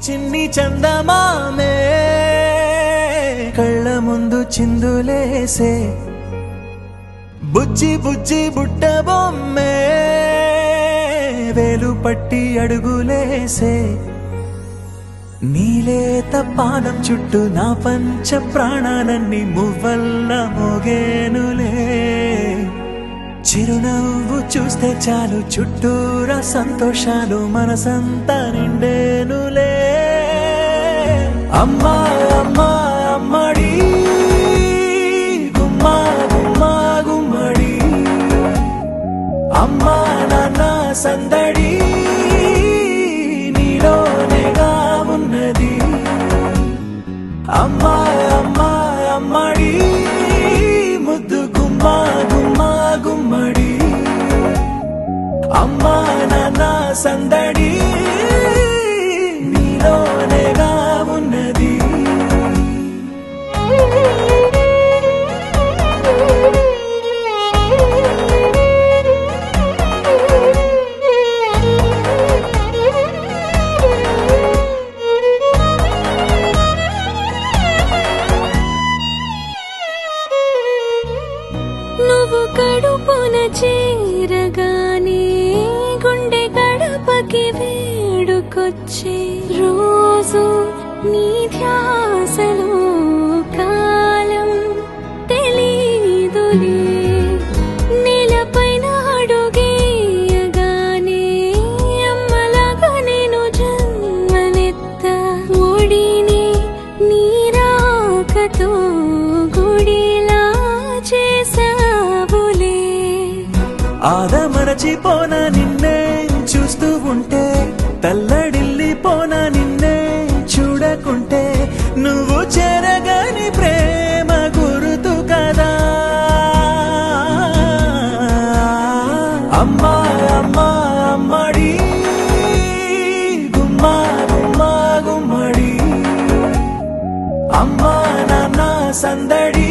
చిన్ని చందమామే కళ్ళ ముందు చిందులేసే బుజ్జి బుజ్జి బుట్ట బొమ్మే వేలు పట్టి అడుగులేసే నీలేత పాదం చుట్టూ నా పంచ ప్రాణాలన్నీ మువ్వల్ల మోగేనులే చిరునవ్వు చూస్తే చాలు చుట్టూరా సంతోషాలు మనసంతా నిండేనులే అమ్మా అమ్మా అమ్మడి గుమ్మా గుమ్మా గుమ్మడి అమ్మా నాన్న సందడి నీలోనేగా ఉన్నది అమ్మా అమ్మా అమ్మడి ముద్దు గుమ్మా గుమ్మా గుమ్మడి అమ్మా నాన్న సందడి నీలోనేగా ఉన్నది నువ్వు కడుపున చేరగానే గుండె గడపకి వేడుకొచ్చే రోజు నీ ధ్యాసలో కాలం తెలీదులే నేలపైన అడుగేయగానే అమ్మలాగా నేను జన్మనెత్త ఒడిని నీ రాకతో గుడిలా చేసావులే ఆదమరచిపోన నిన్నే చూస్తూ ఉంటే తల్లడిల్లిపోన నిన్నే చూడకుంటే నువ్వు చెరగని ప్రేమ గురుతు కదా అమ్మా అమ్మా అమ్మడి గుమ్మా గుమ్మా గుమ్మడి అమ్మా నాన్న సందడి